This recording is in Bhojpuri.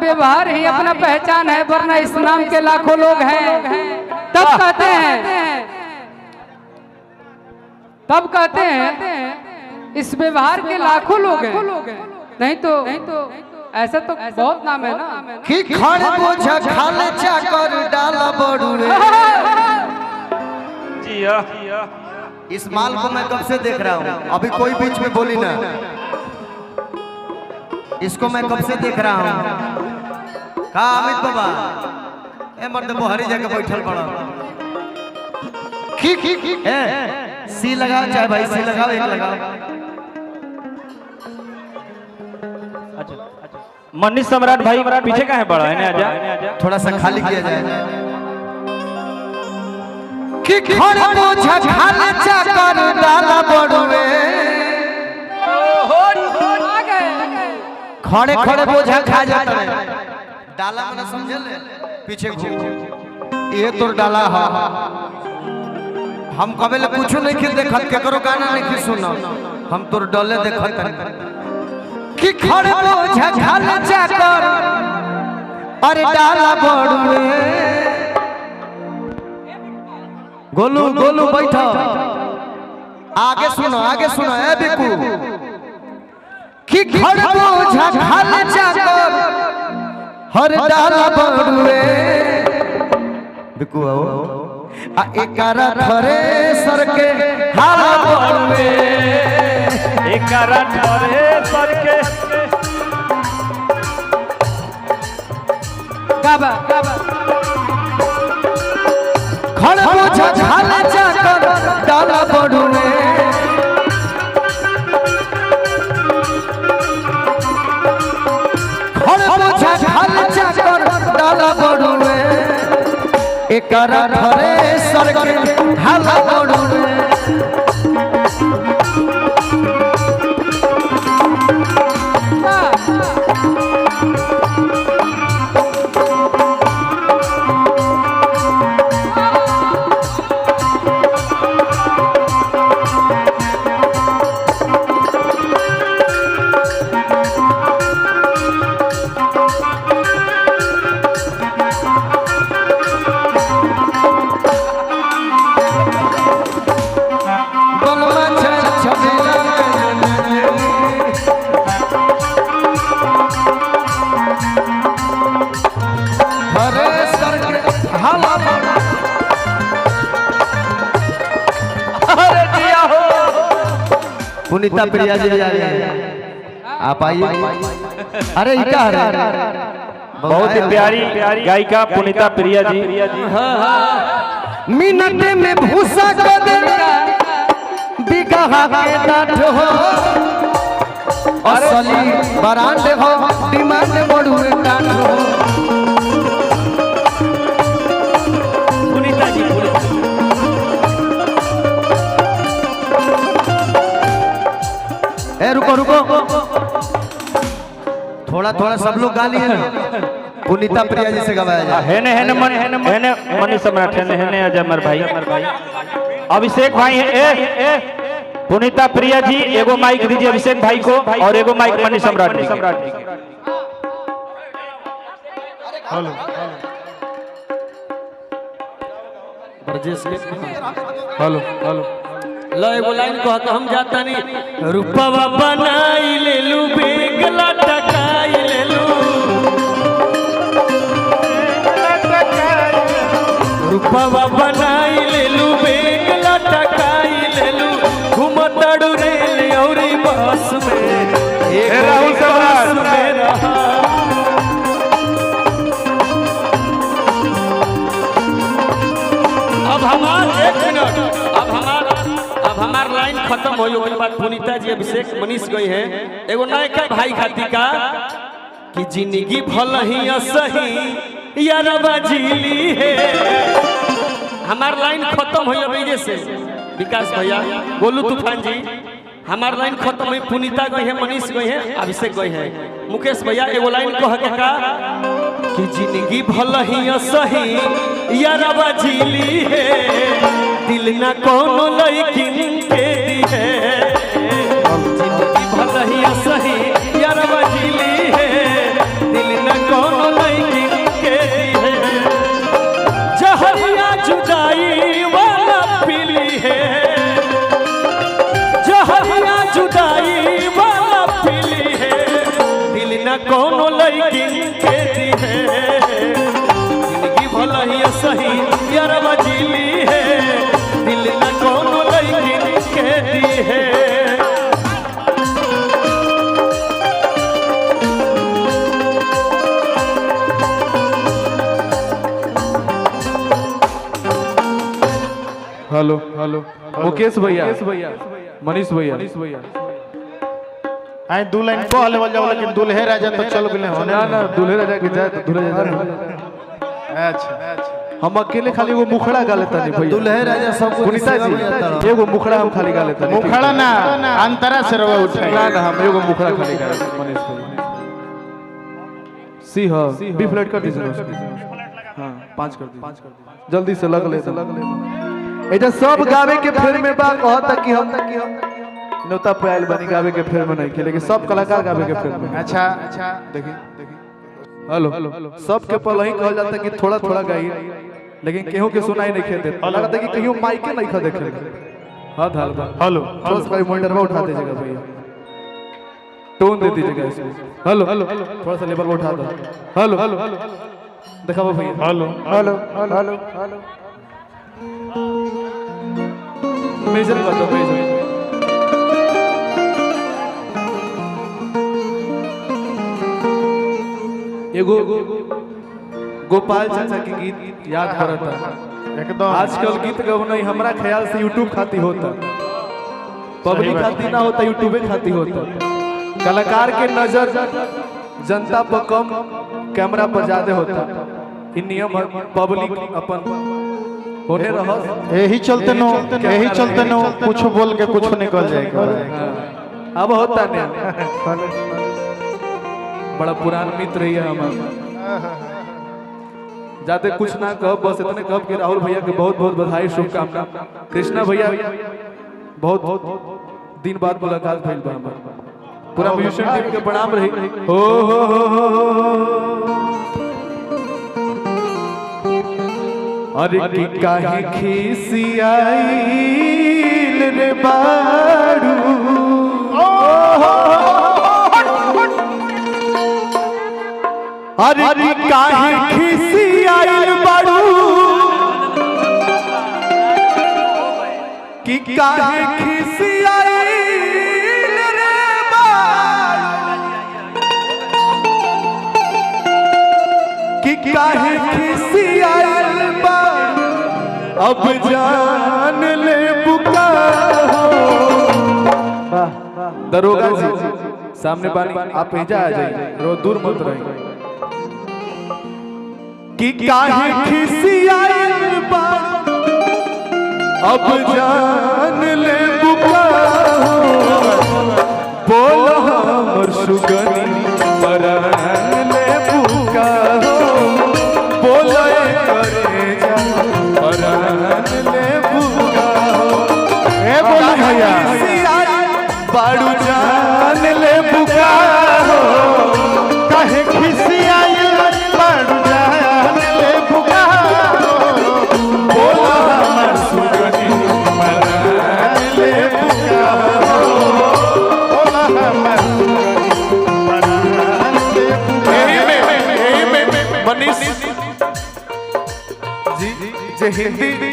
व्यवहार ही अपना पहचान है, वरना इस नाम के लाखों लोग हैं। तब कहते हैं इस व्यवहार के लाखों लोग हैं, नहीं तो ऐसा तो बहुत नाम है ना कि खड़े बोझा खाले चाकर डाला बड़ुए। इस माल को मैं कब से देख रहा हूँ, अभी कोई बीच में बोली ना। इसको मैं कब से देख रहा हूँ। कहा अमित बाबा ए मर्द बोहरी जाके बैठल पड़ा। सी लगाओ चाहे भाई सी लगाओ, एक लगाओ। मनीष सम्राट भाई पीछे कहाँ है बड़ा है, आजा थोड़ा सा खाली किया जाए। कि खड़े बोझा खाले चाकर डाला बड़ुए। खड़े खड़े बोझा खा जाता है, डाला मैंने समझ ले पीछे घूम ये तो डाला है। हम कबे ले कुछ नहीं खिल देखत, केकरो गाना नहीं खिल सुना, हम तो डले देखत कि खड़े बोझा खाले चाकर अरे डाला बड़ुए। गोलू गोलू बैठो, आगे सुनो ए बिकू। कि खड़े बोझा खाले चाकर हर डाला बड़ुए। बिकू आओ आ एकारा थरे सर के हाला बड़ुए। एकारा थरे सर के गाबा खड़े बोझा खाले चाकर डाला बड़ुए। खड़े बोझा खाले चाकर डाला बड़ुए। एकारा थरे सर के हाला बड़ुए। पुनीता प्रिया जी आ रही है, आप आइए। अरे क्या है, बहुत ही प्यारी गायिका पुनीता प्रिया जी। मिनट में भूसा को दे बिगहा के डांट हो। असली बरांड हो डिमांड बड़ुए डांट हो। पुनीता जी रुको थोड़ा सब लोग गा लिए ना। पुनीता प्रिया जी से गवाया जाए। हेने मनीष सम्राट हेने अजमर भाई अभिषेक भाई है। पुनीता प्रिया जी एगो माइक दीजिए अभिषेक भाई को, और एगो माइक मनीष सम्राट जी। हेलो हेलो लो एगो लाइन कह के हम जाता नहीं। रूपवा बनाई ले लू बेगला टकाई ले लू। रूपवा बनाई ले लू बेगला टकाई ले लू। घूमतड़ू रेल औरी बस में एक राहुल बस में रहा। अब हमार लाइन खत्म हो गई। बाद पुनीता जी अभिषेक मनीष गई है एगो नयका भाई खाती का कि जिंदगी भल ही सही यारबा झीली है। हमार लाइन खत्म हो गई से विकास भैया गोलू तूफान जी हमार लाइन खत्म हुई। पुनीता गई है, मनीष गई है, अभिषेक गई है। मुकेश भैया एगो लाइन कह के का कि जिंदगी भल ही सही यारबा झीली है। दिल ना कोनो लइकिन के दी है। जिंदगी भल ही सही यारबा झीली है। दिल ना कोनो हेलो हेलो मुकेश भैया मनीष भैया आई दू लाइन कहले वाला जाओ लेकिन दुल्हे राजा तो चल गेले हो ना ना दूल्हे राजा के जाए तो दूल्हे राजा अच्छा हम अकेले खाली वो मुखड़ा गा लेता नहीं भैया दुल्हे राजा सब पुनीता जी एगो मुखड़ा हम खाली गा लेता नहीं मुखड़ा ना अंतरा से रवा उठे ना ना हम एगो मुखड़ा खाली गा लेते मनीष भैया सी हां बी फ्लैट कर दीजिए हां 5 कर दीजिए जल्दी से लग ले एजा सब गावे के फेर में बा कहता कि हम नोता पायल बनी गावे के फेर में नहीं के लेकिन सब कलाकार गावे के फेर में अच्छा देखिए हेलो सब के पल ही कहल जाता कि थोड़ा थोड़ा गाइए लेकिन केहू के सुनाई नहीं खेते लगता कि कहियो माइक के नहीं खा देखे हां धाल हेलो थोड़ा सा मॉनिटर में उठा दीजिएगा भैया टोन दे दीजिएगा इसमें हेलो थोड़ा सा लेवल उठा दो हेलो दिखाओ भैया हेलो मेजर कर दो मेजर एगो गोपाल चाचा के गीत याद करता एकदम आजकल गीत गवना हमरा ख्याल से यूट्यूब खाती होता पब्लिक खाती ना होता यूट्यूबे खाती होता कलाकार के नजर जनता पर कम कैमरा पर ज्यादा होता इ नियम पब्लिक अपन होने रहस यही चलते नो कुछ बोल के कुछ निकल जाएगा अब होता नहीं बड़ा पुराना मित्र है हमारा जाते कुछ ना कह बस इतने कह कि राहुल भैया के बहुत बहुत बधाई शुभकामना कृष्णा भैया बहुत दिन बाद मुलाकात भइल बा हमार पूरा म्यूजिशियन टीम के प्रणाम रही हो अरे की काहे खिसियाइल रे बाड़ू अरे की काहे खिसियाइल बाड़ू की काहे खिसियाइल रे बाड़ू की काहे खिसियाइल बाड़ू अब जान ले बुका हो दरोगा जी सामने पानी आप भेजा आ जाइए रो दूर मत रहिए कि काहे खिसियाइल बा अब जान ले बुका हो बोल हमर सुगनी परान ले बुका हो बोल करे जा परान ले बुका हो ए बोल भैया बाड़ू जान ले बुका हो काहे खिसियाइल बाड़ू जान ले बुका हो बोल हमर सुगनी परान ले बुका हो बोल हमर परान ले बुका मनीष जी जे हिंदी